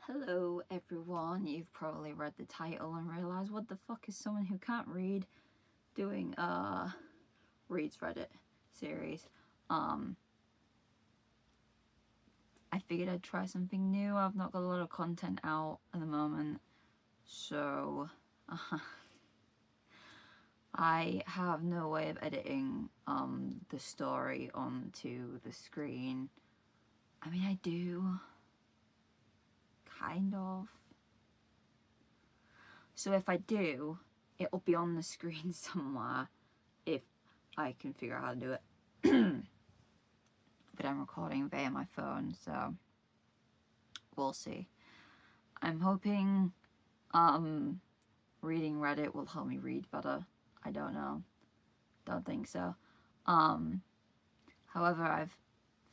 Hello everyone, you've probably read the title and realised what the fuck is someone who can't read doing reads Reddit series. I figured I'd try something new. I've not got a lot of content out at the moment, so I have no way of editing the story onto the screen. I mean, I do, kind of. So if I do, it'll be on the screen somewhere if I can figure out how to do it. But I'm recording via my phone, so we'll see. I'm hoping reading Reddit will help me read better. I don't know. Don't think so. However, I've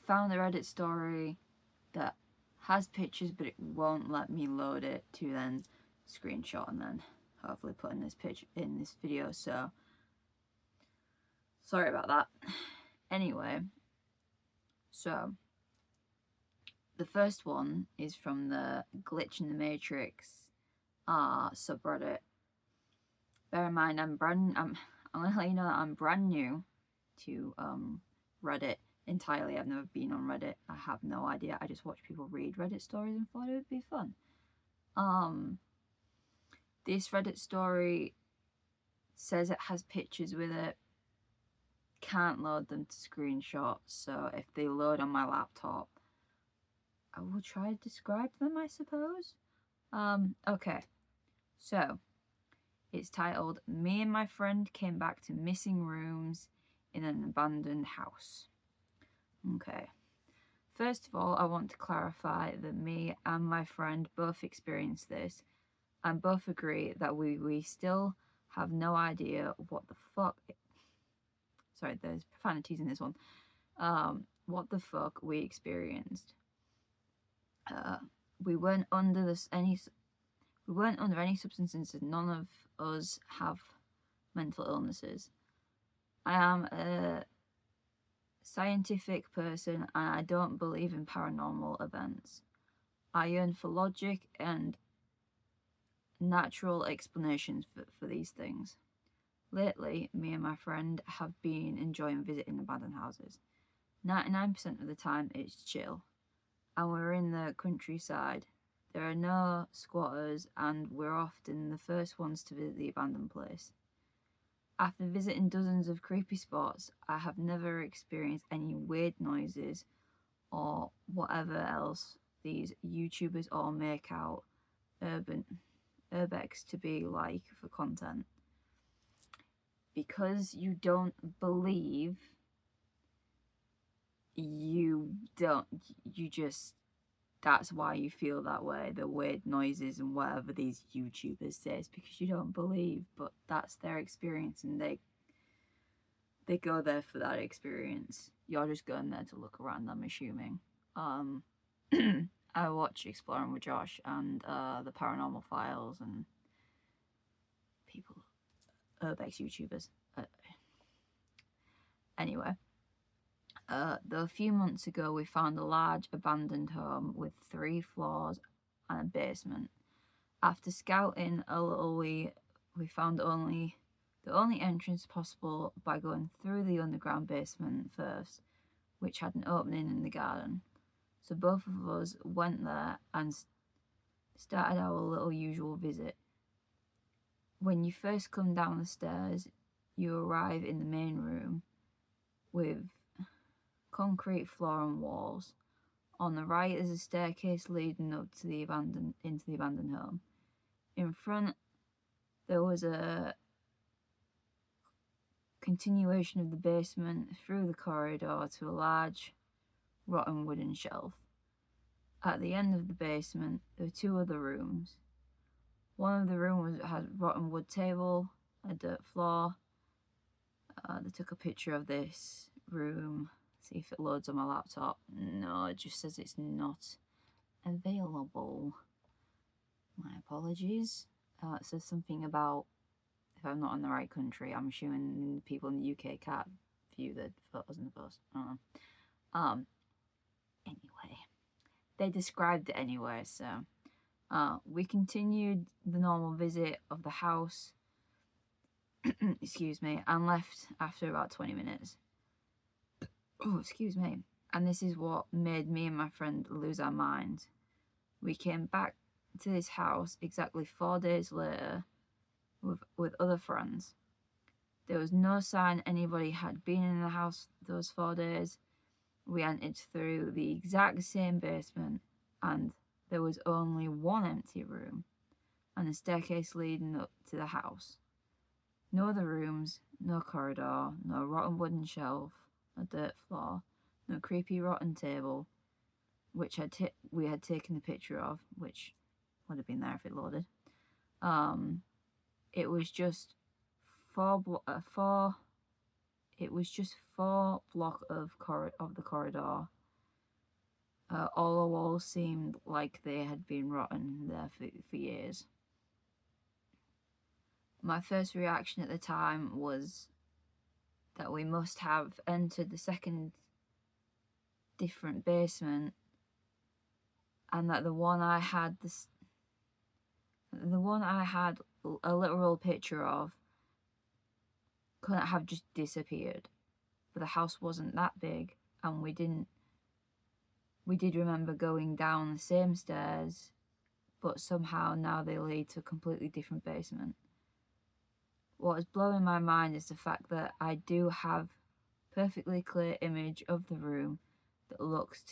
found a Reddit story that has pictures, but it won't let me load it to then screenshot and then hopefully put in this picture in this video, so sorry about that. Anyway, so the first one is from the Glitch in the Matrix subreddit. Bear in mind, I'm gonna let you know that I'm brand new to Reddit entirely. I've never been on Reddit. I have no idea. I just watch people read Reddit stories and thought it would be fun. This Reddit story says it has pictures with it. Can't load them to screenshot, so if they load on my laptop, I will try to describe them, I suppose. Okay, so it's titled, "Me and my friend came back to missing rooms in an abandoned house." Okay. First of all, I want to clarify that me and my friend both experienced this and both agree that we still have no idea what the fuck... Sorry, there's profanities in this one. What the fuck we experienced. We weren't under any substances. None of us have mental illnesses. I am a scientific person and I don't believe in paranormal events. I yearn for logic and natural explanations for these things. Lately, me and my friend have been enjoying visiting abandoned houses. 99% of the time it's chill, and we're in the countryside. There are no squatters and we're often the first ones to visit the abandoned place. After visiting dozens of creepy spots, I have never experienced any weird noises or whatever else these YouTubers all make out urbex to be like for content. Because you don't believe, that's why you feel that way. The weird noises and whatever these YouTubers say is because you don't believe, but that's their experience and they go there for that experience. You're just going there to look around, I'm assuming. I watch Exploring with Josh and the Paranormal Files and people, urbex YouTubers. Anyway. Though a few months ago we found a large abandoned home with 3 floors and a basement. After scouting a little, we found the only entrance possible by going through the underground basement first, which had an opening in the garden. So both of us went there and started our little usual visit. When you first come down the stairs, you arrive in the main room with concrete floor and walls. On the right is a staircase leading up to into the abandoned home. In front there was a continuation of the basement through the corridor to a large rotten wooden shelf. At the end of the basement there were 2 other rooms. One of the rooms had a rotten wood table, a dirt floor. They took a picture of this room. See if it loads on my laptop. No, it just says it's not available. My apologies. It says something about if I'm not in the right country. I'm assuming people in the UK can't view the photos in the post. I don't know. Anyway, they described it anyway, so We continued the normal visit of the house, excuse me, and left after about 20 minutes. Oh, excuse me. And this is what made me and my friend lose our minds. We came back to this house exactly 4 days later with other friends. There was no sign anybody had been in the house those 4 days. We entered through the exact same basement, and there was only one empty room and a staircase leading up to the house. No other rooms, no corridor, no rotten wooden shelf, no dirt floor, no creepy rotten table, which we had taken a picture of, which would have been there if it loaded. It was just four block of the corridor. All the walls seemed like they had been rotten there for years. My first reaction at the time was that we must have entered the second different basement, and that the one I had a literal picture of couldn't have just disappeared. But the house wasn't that big, and we did remember going down the same stairs, but somehow now they lead to a completely different basement. What is blowing my mind is the fact that I do have perfectly clear image of the room that looks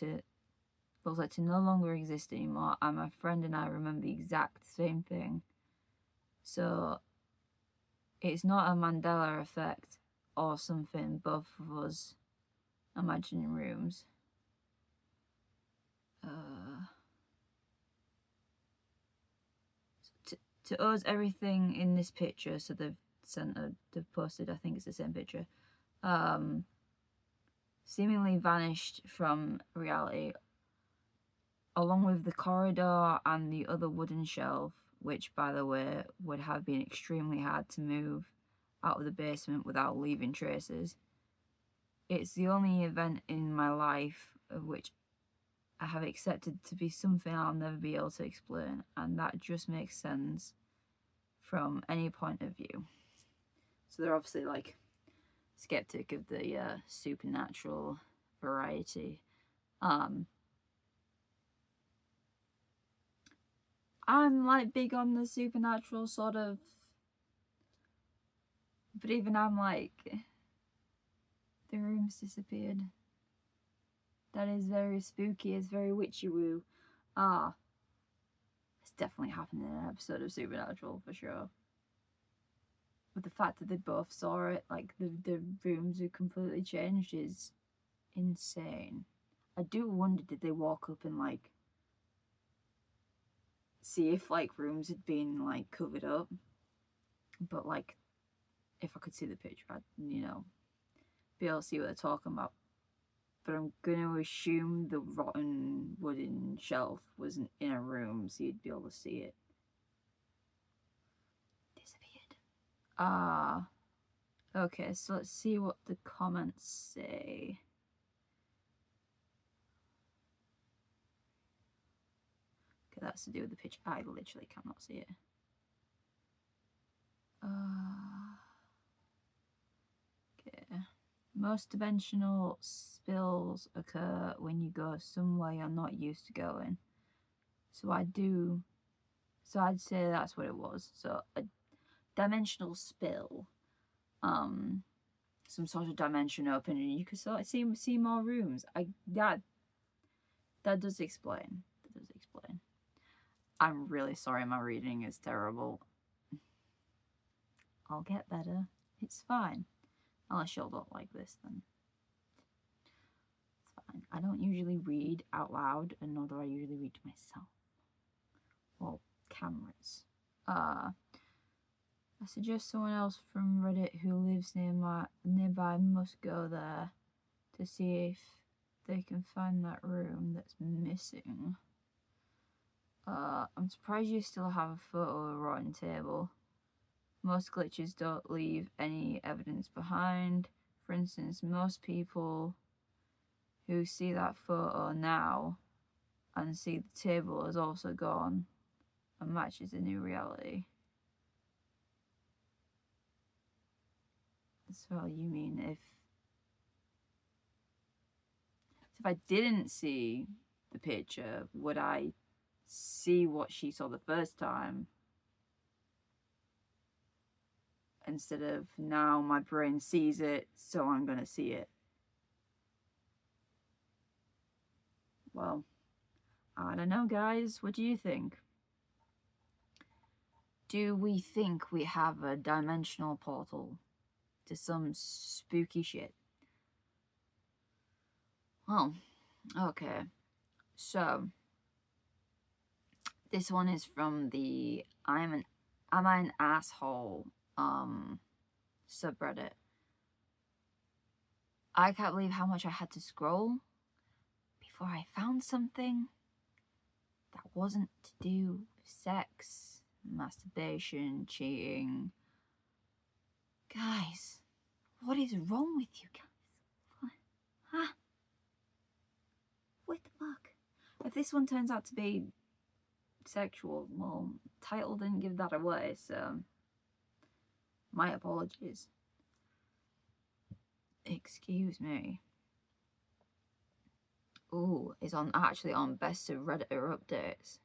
like to no longer exist anymore, and my friend and I remember the exact same thing. So it's not a Mandela effect or something, both of us imagining rooms. To us, everything in this picture, so they've posted, I think it's the same picture, seemingly vanished from reality, along with the corridor and the other wooden shelf, which, by the way, would have been extremely hard to move out of the basement without leaving traces. It's the only event in my life of which I have accepted to be something I'll never be able to explain, and that just makes sense from any point of view. So they're obviously like skeptic of the supernatural variety. I'm like big on the supernatural sort of, but even I'm like, the room's disappeared. That is very spooky. It's very witchy woo. It's definitely happened in an episode of Supernatural for sure. But the fact that they both saw it, like the rooms are completely changed, is insane. I do wonder, did they walk up and like see if like rooms had been like covered up? But like, if I could see the picture, I'd be able to see what they're talking about. But I'm gonna assume the rotten wooden shelf wasn't in a room, so you'd be able to see it. Disappeared. Okay, so let's see what the comments say. Okay, that's to do with the picture. I literally cannot see it. Okay. Most dimensional spills occur when you go somewhere you're not used to going. So I'd say that's what it was. So a dimensional spill, some sort of dimension open, and you could sort of see more rooms. That does explain. I'm really sorry, my reading is terrible. I'll get better. It's fine. Unless y'all don't like this, then it's fine. I don't usually read out loud, and nor do I usually read to myself. Well, cameras. I suggest someone else from Reddit who lives nearby must go there to see if they can find that room that's missing. I'm surprised you still have a photo of a rotten table. Most glitches don't leave any evidence behind. For instance, most people who see that photo now and see the table is also gone a match is the new reality. So you mean if I didn't see the picture, would I see what she saw the first time? Instead of now my brain sees it, so I'm gonna see it. Well, I don't know, guys. What do you think? Do we think we have a dimensional portal to some spooky shit? Well, okay. So, this one is from the Am I an Asshole subreddit. I can't believe how much I had to scroll before I found something that wasn't to do with sex, masturbation, cheating. Guys, what is wrong with you guys? What? Huh? What the fuck? If this one turns out to be sexual, well, title didn't give that away, so my apologies. Excuse me. Ooh, it's actually on best of Redditor updates,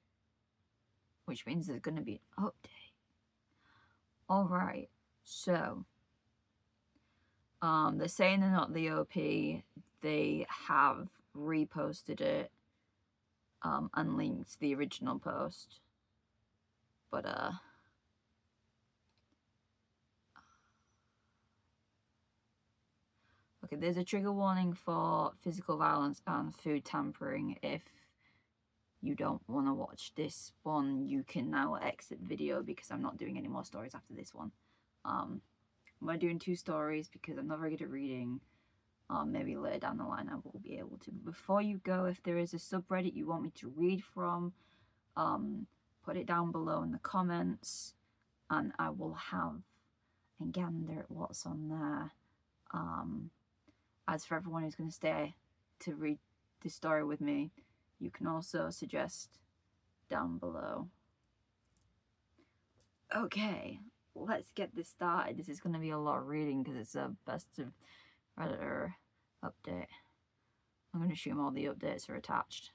which means there's going to be an update. Alright, so they're saying they're not the OP. They have reposted it and linked the original post, but okay, there's a trigger warning for physical violence and food tampering. If you don't want to watch this one, you can now exit the video because I'm not doing any more stories after this one. I'm only doing 2 stories because I'm not very good at reading. Maybe later down the line I will be able to. But before you go, if there is a subreddit you want me to read from, put it down below in the comments and I will have a gander at what's on there. As for everyone who's going to stay to read this story with me, you can also suggest down below. Okay, let's get this started. This is going to be a lot of reading because it's a best of Redditor update. I'm going to assume all the updates are attached.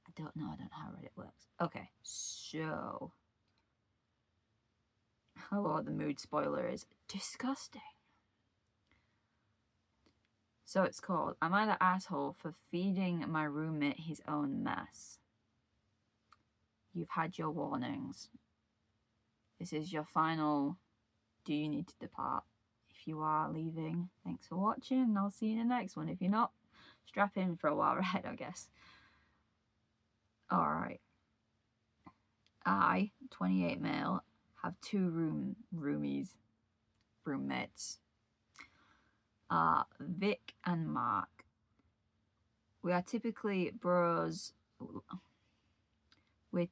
I don't know how Reddit works. Okay, so oh, the mood spoiler is disgusting. So it's called, Am I the Asshole for Feeding My Roommate His Own Mess? You've had your warnings. This is your final, do you need to depart? If you are leaving, thanks for watching and I'll see you in the next one. If you're not, strap in for a while ahead, I guess. Alright. I, 28 male, have 2 roommates. Vic and Mark. We are typically bros. We're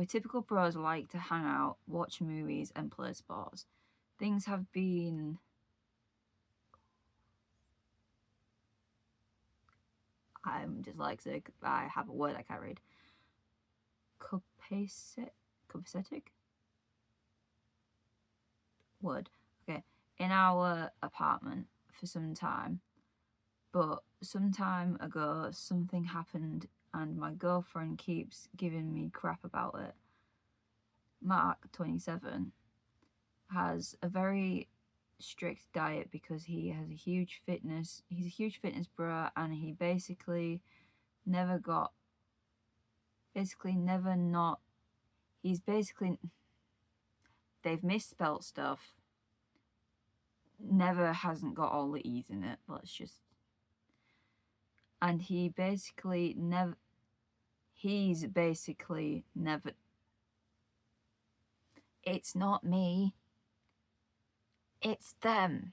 typical bros, like to hang out, watch movies, and play sports. Things have been. I'm dyslexic. I have a word I can't read. Copacetic? Word. Okay. In our apartment for some time, but some time ago something happened and my girlfriend keeps giving me crap about it. Mark, 27, has a very strict diet because he's a huge fitness bro, and he basically never they've misspelt stuff. Never hasn't got all the E's in it, and he's basically never, it's not me, it's them.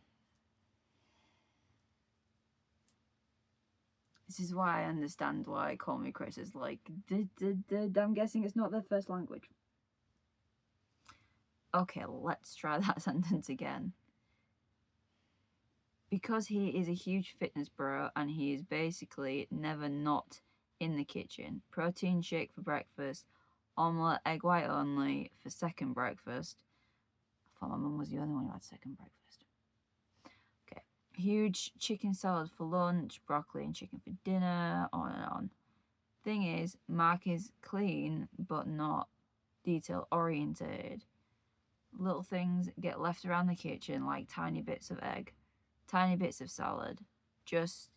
This is why I understand why Call Me Chris is like, I'm guessing it's not their first language. Okay, let's try that sentence again. Because he is a huge fitness bro and he is basically never not in the kitchen. Protein shake for breakfast, omelette, egg white only for second breakfast. I thought my mum was the only one who had second breakfast. Okay. Huge chicken salad for lunch, broccoli and chicken for dinner, on and on. Thing is, Mark is clean but not detail oriented. Little things get left around the kitchen, like tiny bits of egg, tiny bits of salad, just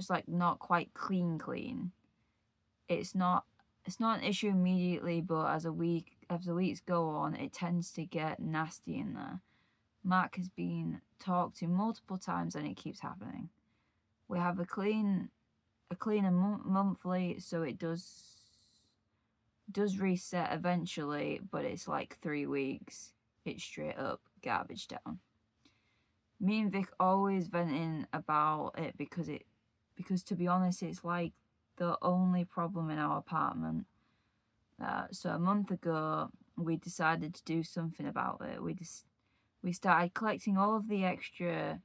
like not quite clean. It's not an issue immediately, but as the weeks go on, it tends to get nasty in there. Mark has been talked to multiple times and it keeps happening. We have a cleaner monthly, so it does reset eventually, but it's like 3 weeks. It's straight up garbage down. Me and Vic always venting about it because to be honest, it's like the only problem in our apartment. So a month ago, we decided to do something about it. We started collecting all of the extra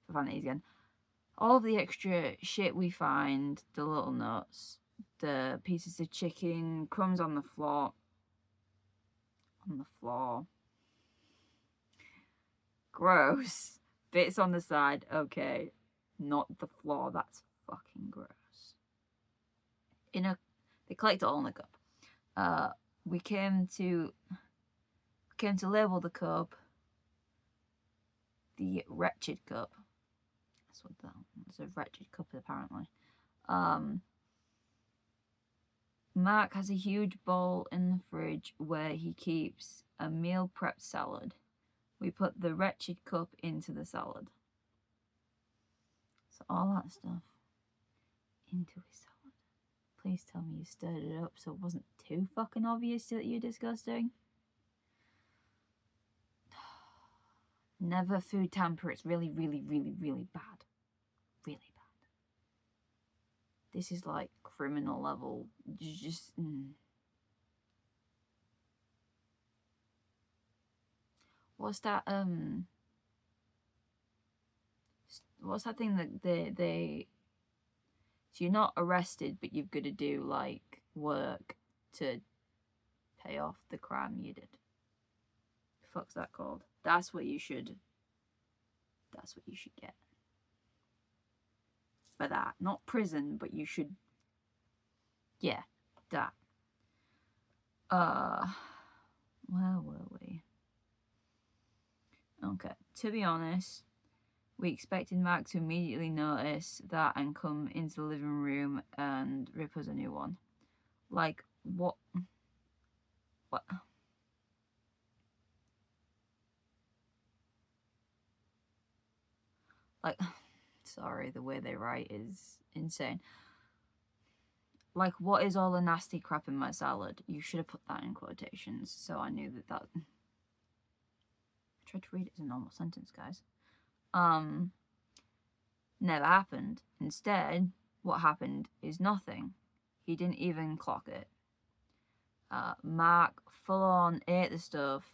vanities again. All of the extra shit we find, the little nuts, the pieces of chicken, crumbs on the floor. Gross. Bits on the side, okay. Not the floor, that's fucking gross. They collect it all in a cup. We came to label the cup the wretched cup. That's what it's a wretched cup apparently. Mark has a huge bowl in the fridge where he keeps a meal prepped salad. We put the wretched cup into the salad. So all that stuff into his salad. Please tell me you stirred it up so it wasn't too fucking obvious that you're disgusting. Never food tamper. It's really, really, really, really bad. Really bad. This is like criminal level. Just. What's that? What's that thing that they? So you're not arrested, but you've got to do like work to pay off the crime you did. The fuck's that called? That's what you should get. For that. Not prison, but you should. Yeah, that. Where were we? Okay, to be honest, we expected Mark to immediately notice that and come into the living room and rip us a new one. Like, what? Like, sorry, the way they write is insane. Like, what is all the nasty crap in my salad? You should have put that in quotations, so I knew that. I tried to read it as a normal sentence, guys. Never happened. Instead, what happened is nothing. He didn't even clock it. Mark full on ate the stuff.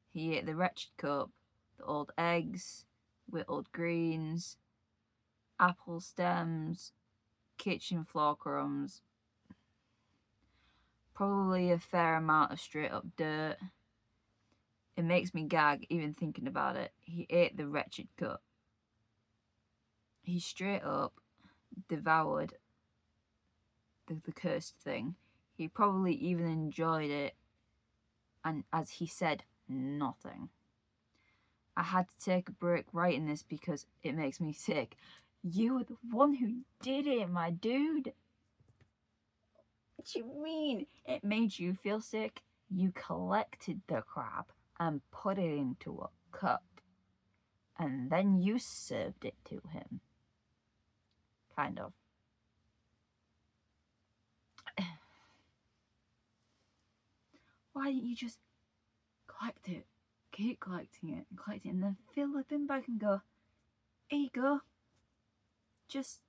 He ate the wretched cup, the old eggs, whittled greens, apple stems, kitchen floor crumbs, probably a fair amount of straight up dirt. It makes me gag even thinking about it. He ate the wretched cup. He straight up devoured the cursed thing. He probably even enjoyed it, and as he said, nothing. I had to take a break writing this because it makes me sick. You were the one who did it, my dude. What do you mean? It made you feel sick? You collected the crap and put it into a cup, and then you served it to him. Kind of. Why didn't you just collect it? Keep collecting it and collect it, and then fill the bin bag and go, here you go. Just,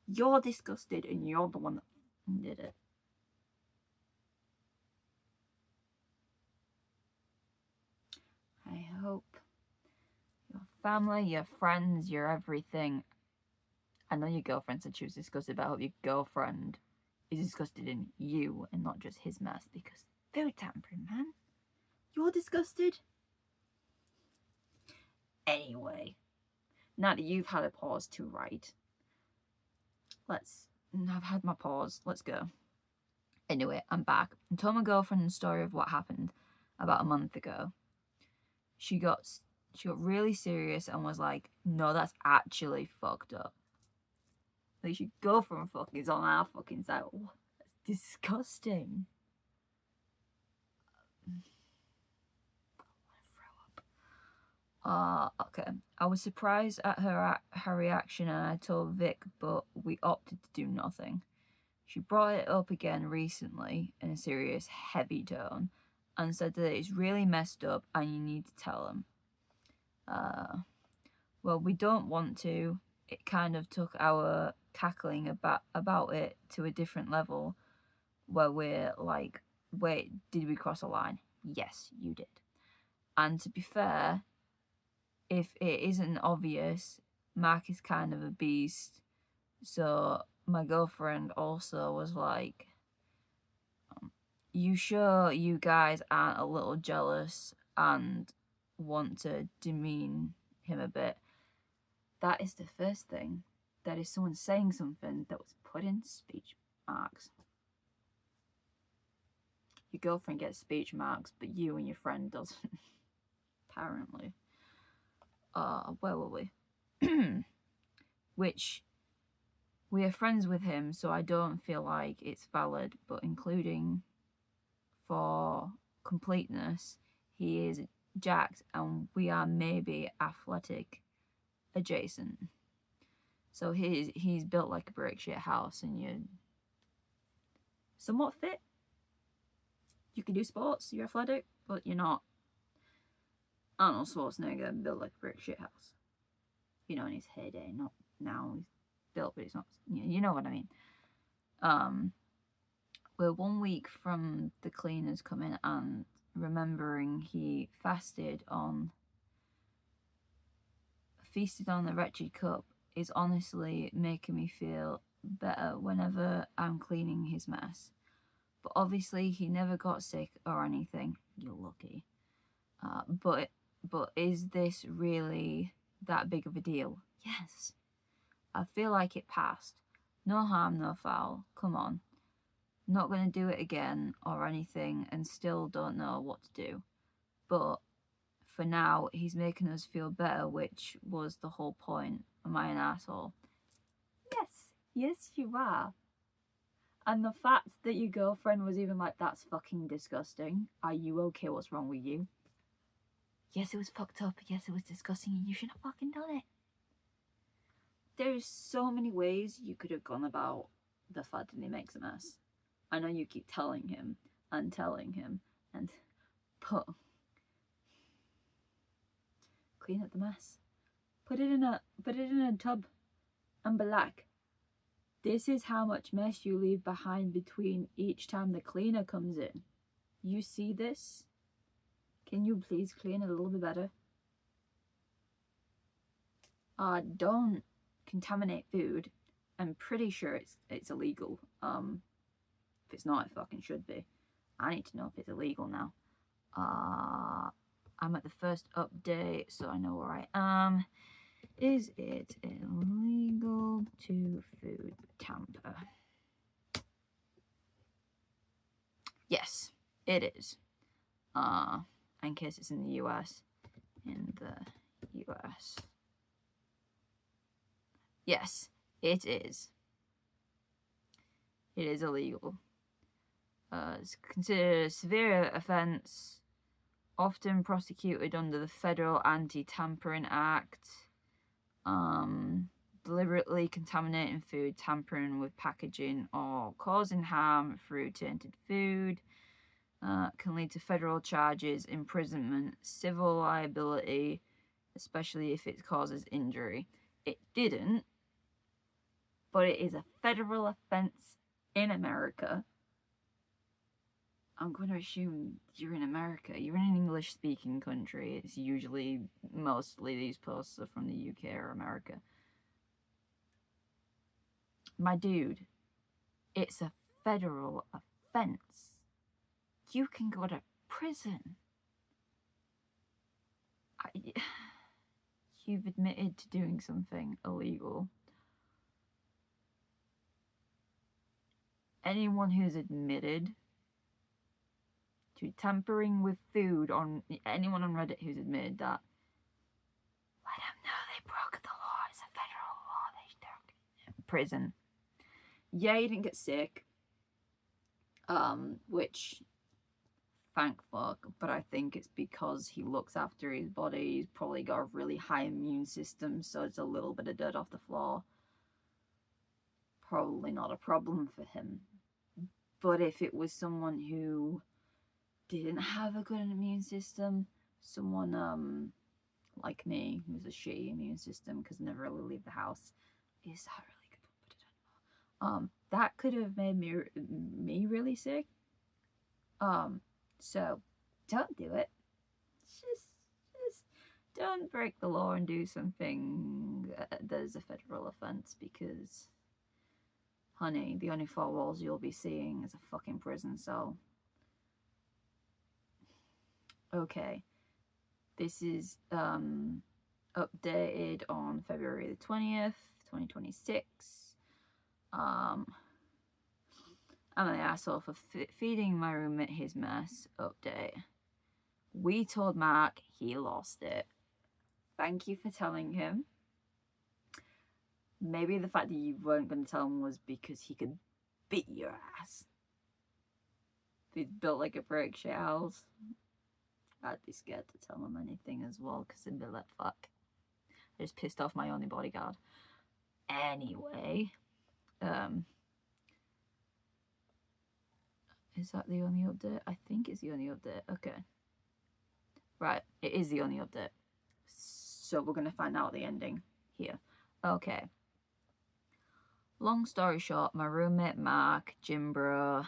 you're disgusted and you're the one that did it. I hope your family, your friends, your everything. I know your girlfriend said she was disgusted, but I hope your girlfriend is disgusted in you and not just his mess, because food tampering, man. You're disgusted? Anyway, now that you've had a pause to write, I've had my pause, let's go. Anyway, I'm back. I told my girlfriend the story of what happened about a month ago. She got really serious and was like, no, that's actually fucked up. Like, your girlfriend fucking is on our fucking side. Oh, that's disgusting. Okay. I was surprised at her reaction and I told Vic, but we opted to do nothing. She brought it up again recently in a serious, heavy tone and said that it's really messed up and you need to tell him. Well, we don't want to. It kind of took our cackling about it to a different level where we're like, wait, did we cross a line? Yes, you did. And to be fair, if it isn't obvious, Mark is kind of a beast. So my girlfriend also was like, you sure you guys aren't a little jealous and want to demean him a bit? That is the first thing. That is someone saying something that was put in speech marks. Your girlfriend gets speech marks, but you and your friend doesn't. Apparently. Where were we? Which, we are friends with him, so I don't feel like it's valid, but including for completeness, he is jacked and we are maybe athletic adjacent. So he's built like a brick shit house and you're somewhat fit. You can do sports, you're athletic, but you're not Arnold Schwarzenegger built like a brick shit house. You know, in his heyday, not now. He's built, but he's not. You know what I mean. We're 1 week from the cleaners coming and remembering he feasted on the wretched cup is honestly making me feel better whenever I'm cleaning his mess. But obviously he never got sick or anything. You're lucky. But is this really that big of a deal? Yes. I feel like it passed. No harm, no foul. Come on. Not going to do it again or anything and still don't know what to do. But for now, he's making us feel better, which was the whole point. Am I an asshole? Yes. Yes, you are. And the fact that your girlfriend was even like, that's fucking disgusting. Are you okay? What's wrong with you? Yes, it was fucked up. Yes, it was disgusting and you shouldn't have fucking done it. There's so many ways you could have gone about the fact that he makes a mess. I know you keep telling him, but clean up the mess. Put it in a tub and be like, this is how much mess you leave behind between each time the cleaner comes in. You see this? Can you please clean it a little bit better? Don't contaminate food. I'm pretty sure it's illegal. If it's not, it fucking should be. I need to know if it's illegal now. I'm at the first update, so I know where I am. Is it illegal to food tamper? Yes, it is. In case it's in the US. In the US. Yes, it is. It is illegal. It's considered a severe offence, often prosecuted under the Federal Anti-Tampering Act. Deliberately contaminating food, tampering with packaging, or causing harm through tainted food can lead to federal charges, imprisonment, civil liability, especially if it causes injury. It didn't, but it is a federal offence in America. I'm going to assume you're in America. You're in an English-speaking country. It's usually, mostly these posts are from the UK or America. My dude, it's a federal offense. You can go to prison. You've admitted to doing something illegal. Anyone who's admitted to tampering with food anyone on Reddit who's admitted that, let them know they broke the law. It's a federal law. They prison. Yeah, he didn't get sick. Which, thank fuck, but I think it's because he looks after his body. He's probably got a really high immune system, so it's a little bit of dirt off the floor. Probably not a problem for him. But if it was someone who didn't have a good immune system, someone like me, who's a shitty immune system because I never really leave the house, is that really good? But I don't know. That could have made me really sick. So don't do it. Just don't break the law and do something that is a federal offense, because, honey, the only four walls you'll be seeing is a fucking prison cell. Okay, this is updated on February the 20th, 2026. I'm an asshole for feeding my roommate his mess. Update. We told Mark, he lost it. Thank you for telling him. Maybe the fact that you weren't going to tell him was because he could beat your ass. If he's built like a brick shit house, I'd be scared to tell him anything as well, because he'd be like, fuck. I just pissed off my only bodyguard. Anyway, is that the only update? I think it's the only update. Okay. Right, it is the only update. So we're going to find out the ending here. Okay. Long story short, my roommate Mark, gym bro,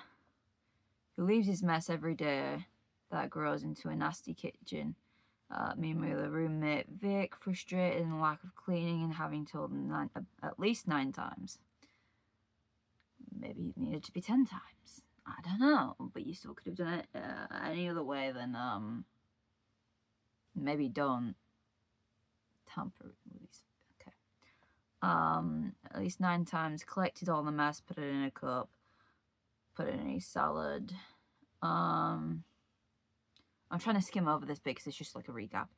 who leaves his mess every day, that grows into a nasty kitchen. Me and my other roommate Vic, frustrated in the lack of cleaning and having told him at least 9 times. Maybe it needed to be 10 times. I don't know, but you still could have done it any other way than maybe don't tamper with these. Okay. At least 9 times, collected all the mess, put it in a cup, put it in a salad. I'm trying to skim over this bit because it's just like a recap.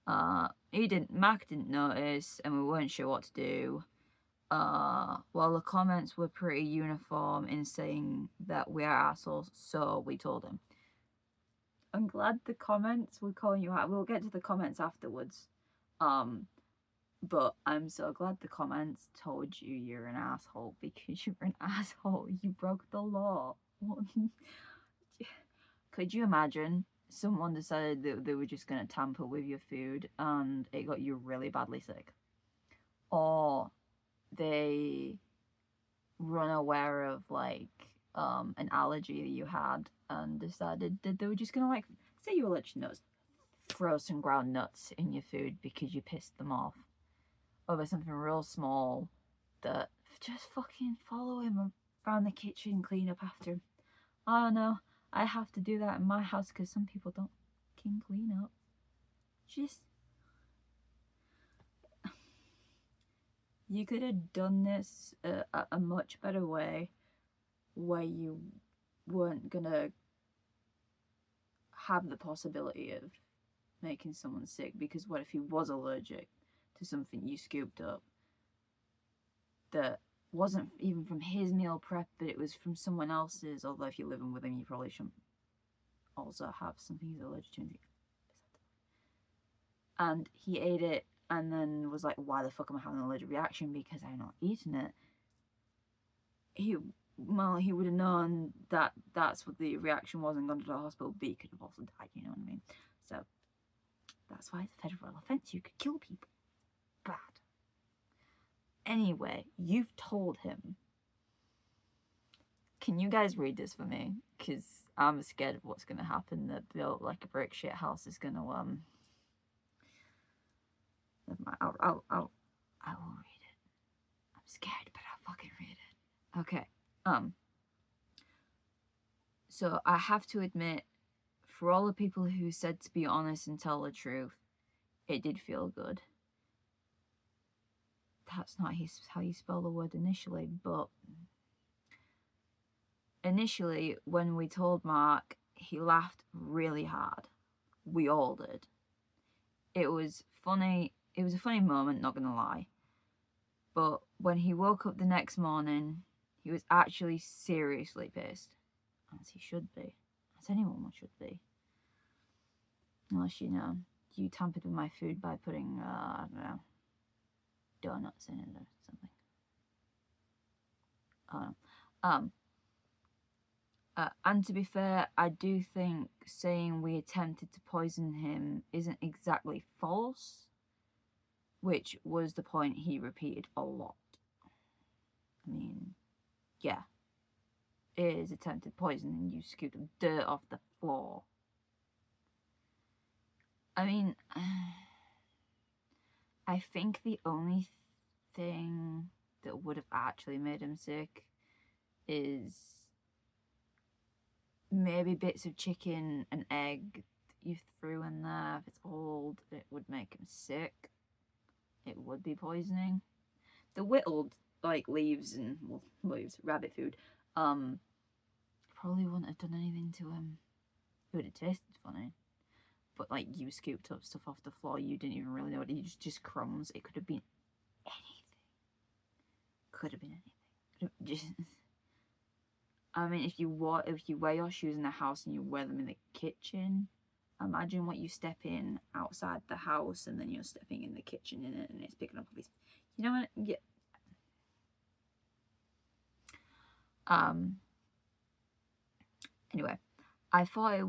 Mark didn't notice, and we weren't sure what to do. Well, the comments were pretty uniform in saying that we are assholes, so we told him. I'm glad the comments were calling you out. We'll get to the comments afterwards. But I'm so glad the comments told you you're an asshole, because you're an asshole. You broke the law. Could you imagine someone decided that they were just going to tamper with your food and it got you really badly sick? Or they were unaware of like an allergy that you had and decided that they were just going to, like, say you were allergic to nuts, throw some ground nuts in your food because you pissed them off. Or there's something real small that just fucking follow him around the kitchen, clean up after him. I don't know. I have to do that in my house because some people don't fucking clean up. Just... You could have done this a much better way, where you weren't gonna have the possibility of making someone sick, because what if he was allergic to something you scooped up that wasn't even from his meal prep, but it was from someone else's? Although if you're living with him, you probably shouldn't also have something he's allergic to. And he ate it and then was like, why the fuck am I having an allergic reaction? Because I'm not eating it. He would have known that that's what the reaction was and gone to the hospital, but he could have also died, you know what I mean? So that's why it's a federal offense. You could kill people. Bad. Anyway, you've told him. Can you guys read this for me? Because I'm scared of what's going to happen. That built like a brick shit house is going to never mind. I will read it. I'm scared, but I'll fucking read it. Okay. So I have to admit, for all the people who said to be honest and tell the truth, it did feel good. That's not how you spell the word initially, but initially, when we told Mark, he laughed really hard. We all did. It was funny. It was a funny moment, not gonna lie. But when he woke up the next morning, he was actually seriously pissed. As he should be. As anyone should be. Unless, you tampered with my food by putting, I don't know, donuts in it or something. And to be fair, I do think saying we attempted to poison him isn't exactly false, which was the point he repeated a lot. I mean, yeah, it is attempted poisoning. You scooped dirt off the floor. I mean, I think the only thing that would have actually made him sick is maybe bits of chicken and egg that you threw in there. If it's old, it would make him sick. It would be poisoning. The whittled, like, leaves and, well, leaves, rabbit food, probably wouldn't have done anything to him. It would have tasted funny. But, like, you scooped up stuff off the floor, you didn't even really know what it was, just crumbs. It could have been anything. Could have been anything. Just... I mean, if you wear your shoes in the house and you wear them in the kitchen, imagine what you step in outside the house and then you're stepping in the kitchen in it and it's picking up all these... You know what? Yeah. Anyway, I thought it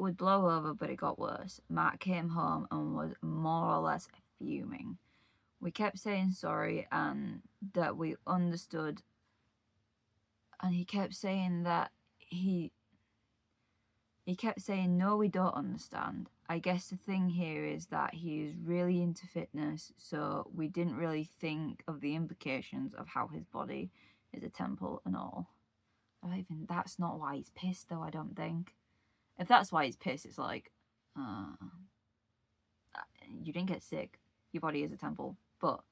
would blow over, but it got worse. Matt came home and was more or less fuming. We kept saying sorry and that we understood, and he kept saying that he kept saying, no, we don't understand. I guess the thing here is that he is really into fitness, so we didn't really think of the implications of how his body is a temple and all. That's not why he's pissed, though, I don't think. If that's why he's pissed, it's like, you didn't get sick. Your body is a temple. But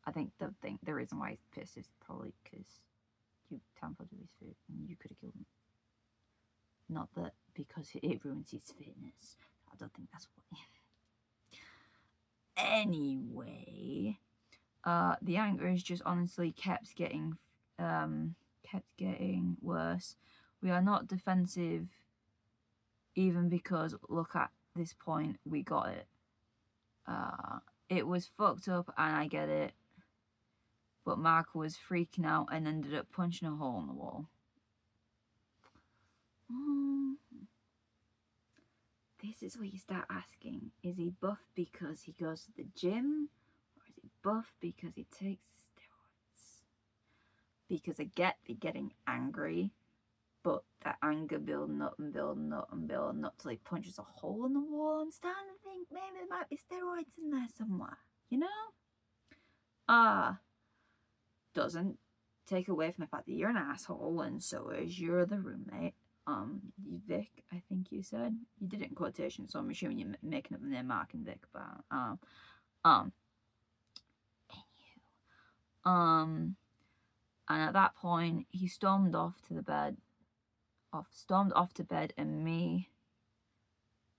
I think the reason why he's pissed is probably because you tampered with his food and you could have killed him. Not that because it ruins his fitness. I don't think that's what... Anyway, the anger is just honestly kept getting worse. We are not defensive, even because, look, at this point, we got it. It was fucked up, and I get it. But Mark was freaking out and ended up punching a hole in the wall. This is where you start asking, is he buff because he goes to the gym? Or is he buff because he takes steroids? Because I get the getting angry, but that anger building up and building up and building up till he punches a hole in the wall. I'm starting to think maybe there might be steroids in there somewhere, you know? Doesn't take away from the fact that you're an asshole and so is your other roommate. Vic, I think you said. You did it in quotation, so I'm assuming you're making up the name Mark and Vic, but, and at that point, he stormed off to bed, and me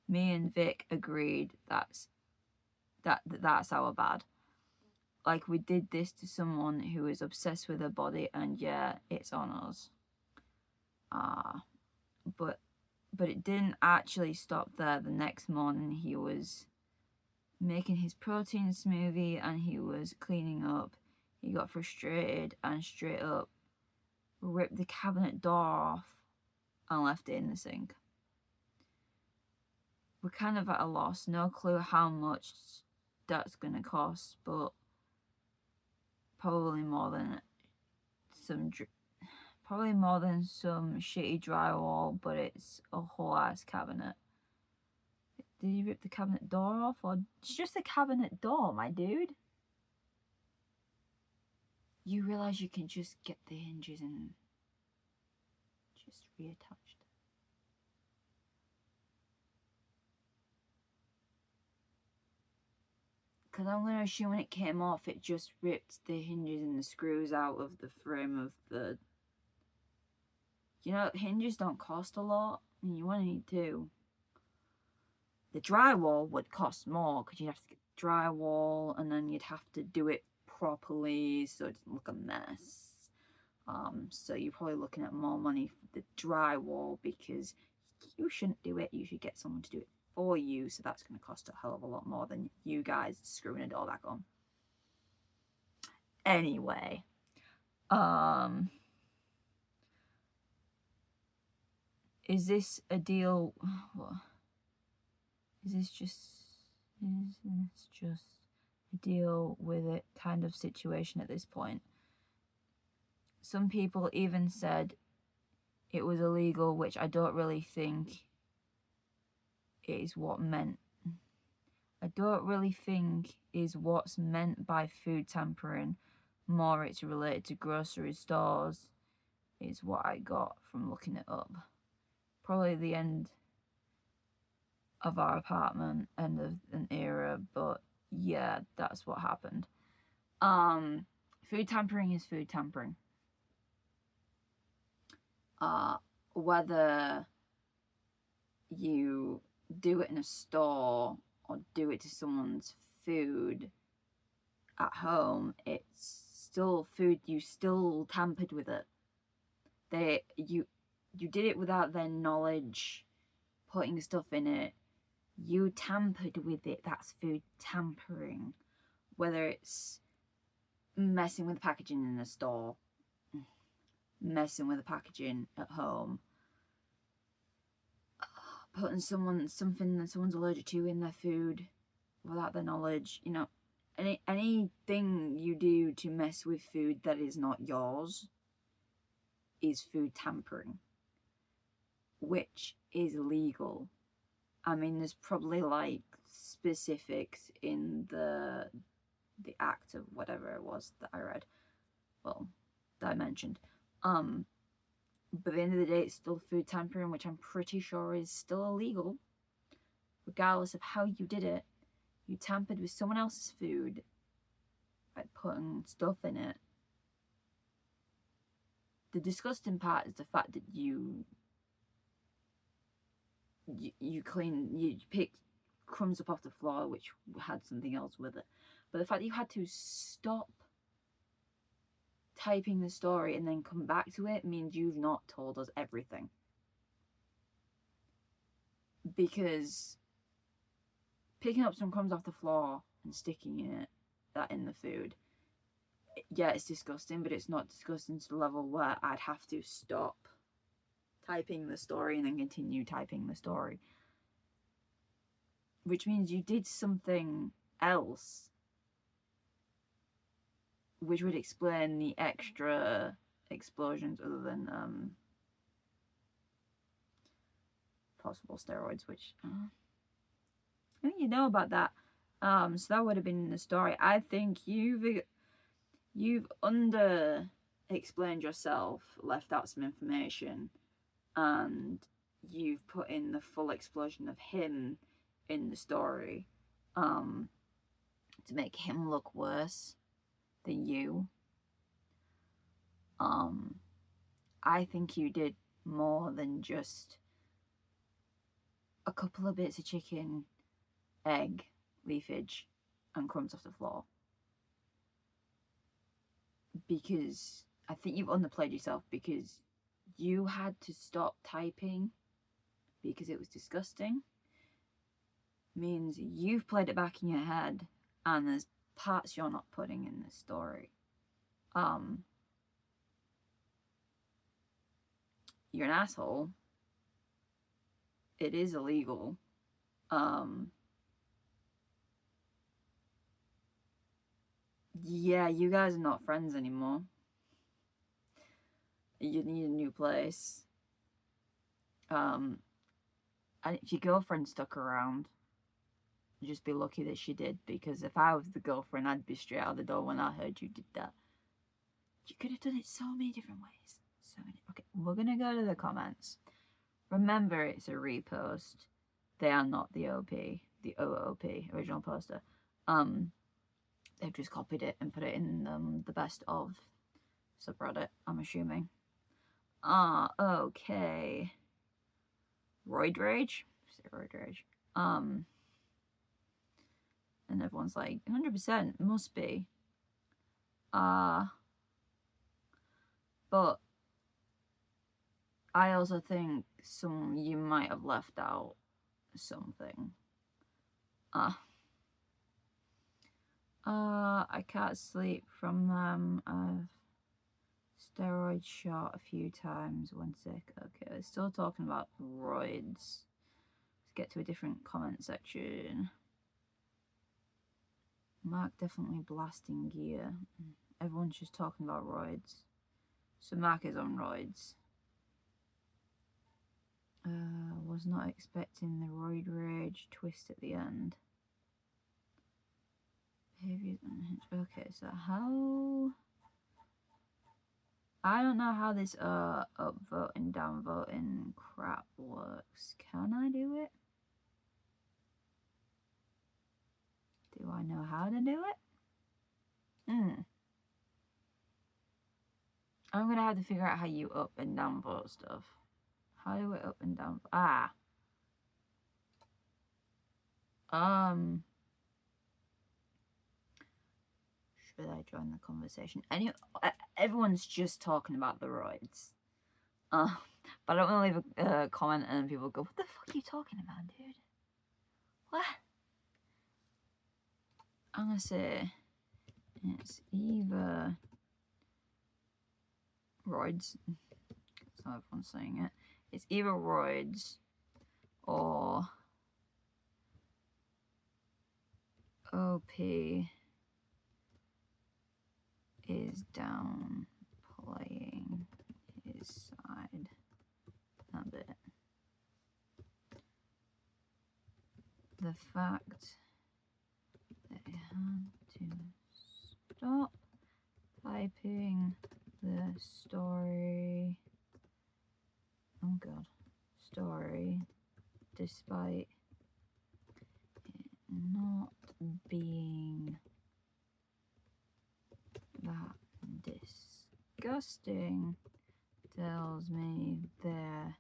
and Vic agreed that's our bad. Like, we did this to someone who is obsessed with her body, and yeah, it's on us. But it didn't actually stop there. The next morning, he was making his protein smoothie, and he was cleaning up. He got frustrated and straight up ripped the cabinet door off and left it in the sink. We're kind of at a loss. No clue how much that's going to cost, but probably more than some shitty drywall, but it's a whole ass cabinet. Did he rip the cabinet door off, or it's just a cabinet door, my dude? You realize you can just get the hinges and reattached. Because I'm going to assume when it came off, it just ripped the hinges and the screws out of the frame of the... You know, hinges don't cost a lot, and you only need 2. The drywall would cost more, because you'd have to get drywall, and then you'd have to do it properly so it doesn't look a mess. So you're probably looking at more money for the drywall, because you shouldn't do it. You should get someone to do it for you, so that's going to cost a hell of a lot more than you guys screwing a door back on. Anyway, is this a deal? Is this just a deal with it kind of situation at this point? Some people even said it was illegal, which I don't really think is what meant. I don't really think is what's meant by food tampering. More it's related to grocery stores is what I got from looking it up. Probably the end of our apartment, end of an era, but yeah, that's what happened. Food tampering is food tampering. Whether you do it in a store or do it to someone's food at home, it's still food. You still tampered with it. You did it without their knowledge, putting stuff in it. You tampered with it. That's food tampering. Whether it's messing with the packaging in the store, messing with the packaging at home, putting something that someone's allergic to in their food without their knowledge. You know, anything you do to mess with food that is not yours is food tampering, which is illegal. I mean, there's probably like specifics in the act of whatever it was that I read, well, that I mentioned. But at the end of the day, it's still food tampering, which I'm pretty sure is still illegal, regardless of how you did it. You tampered with someone else's food by putting stuff in it. The disgusting part is the fact that you picked crumbs up off the floor, which had something else with it. But the fact that you had to stop typing the story and then come back to it means you've not told us everything. Because picking up some crumbs off the floor and sticking that in the food, yeah, it's disgusting, but it's not disgusting to the level where I'd have to stop typing the story and then continue typing the story. Which means you did something else, which would explain the extra explosions other than possible steroids, which I think you know about that. So that would have been in the story. I think you've under explained yourself, left out some information, and you've put in the full explosion of him in the story to make him look worse than you. I think you did more than just a couple of bits of chicken, egg, leafage, and crumbs off the floor. Because I think you've underplayed yourself, because you had to stop typing because it was disgusting. Means you've played it back in your head and there's parts you're not putting in this story. You're an asshole. It is illegal. Yeah, you guys are not friends anymore. You need a new place. And if your girlfriend stuck around, just be lucky that she did, because if I was the girlfriend, I'd be straight out the door when I heard you did that. You could have done it so many different ways. So so many. Okay, we're gonna go to the comments. Remember, it's a repost. They are not the OP, the OOP, original poster. They've just copied it and put it in the best of subreddit, I'm assuming. Okay. Roid Rage? Say Roid Rage. And everyone's like, 100% must be. But I also think you might have left out something. I can't sleep from them. I've steroid shot a few times when sick. Okay, we're still talking about roids. Let's get to a different comment section. Mark definitely blasting gear. Everyone's just talking about roids. So Mark is on roids. Was not expecting the roid rage twist at the end. Behaviors unhinged. Okay, so how... I don't know how this upvoting, downvoting crap works. Can I do it? Do I know how to do it? I'm gonna have to figure out how you up and downvote stuff. How do I up and down? Should I join the conversation? Everyone's just talking about the roids. But I don't want to leave a comment and then people go, what the fuck are you talking about, dude? What? I'm gonna say it's either roids. That's how everyone's saying it. It's either roids or OP is downplaying his side a bit. The fact that he had to stop typing the story, oh god, story, despite it not being that disgusting, tells me they're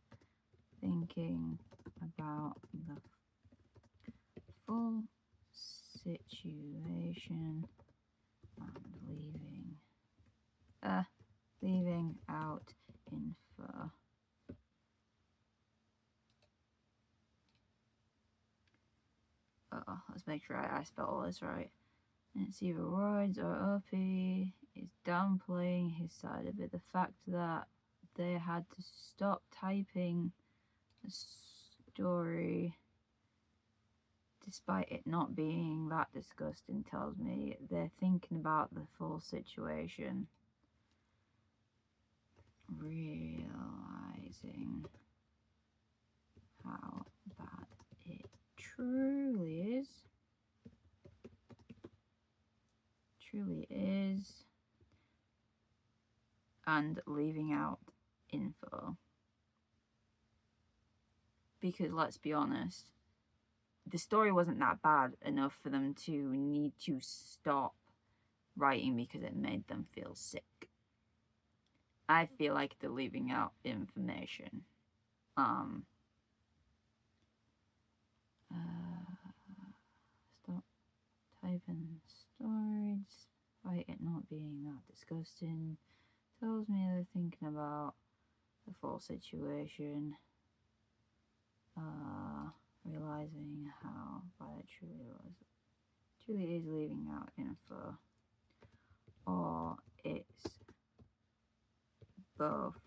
thinking about the full situation and leaving out info. Let's make sure I spell all this right. And it's either roids or OP is downplaying his side of it. The fact that they had to stop typing the story despite it not being that disgusting tells me they're thinking about the full situation. Realizing how bad it truly is, and leaving out info. Because let's be honest, the story wasn't that bad enough for them to need to stop writing because it made them feel sick. I feel like they're leaving out information. Stop typing stories despite it not being that disgusting. Tells me they're thinking about the full situation. Realizing how bad it truly is leaving out info. Or it's both.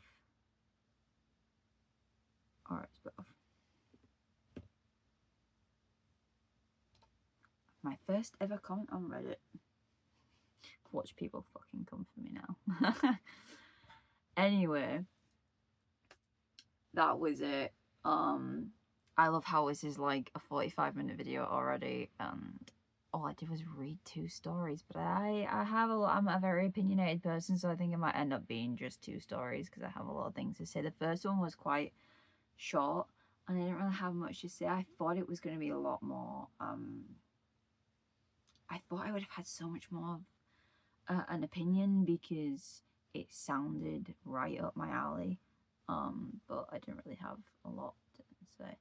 My first ever comment on Reddit. Watch people fucking come for me now. Anyway, that was it. I love how this is like a 45-minute video already, and all I did was read 2 stories, but I'm a very opinionated person, so I think it might end up being just 2 stories because I have a lot of things to say. The first one was quite short, and I didn't really have much to say. I thought it was going to be a lot more. I thought I would have had so much more of an opinion because it sounded right up my alley, but I didn't really have a lot to say.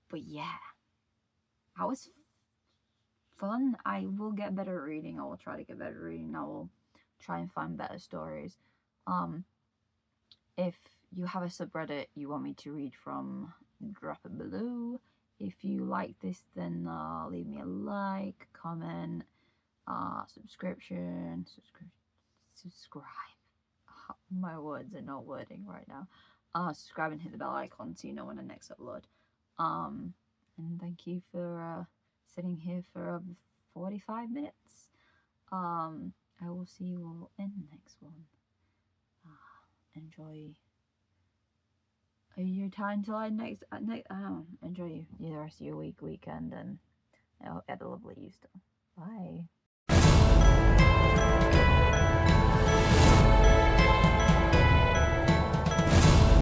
But yeah, that was fun. I will get better at reading. I will try to get better at reading. I will try and find better stories. If you have a subreddit you want me to read from, drop it below. If you like this, then leave me a like, comment, subscribe. My words are not wording right now. Subscribe and hit the bell icon so you know when I next upload. And thank you for sitting here for 45 minutes. I will see you all in the next one. Enjoy your time till I enjoy the rest of your weekend, and have a lovely Easter. Bye.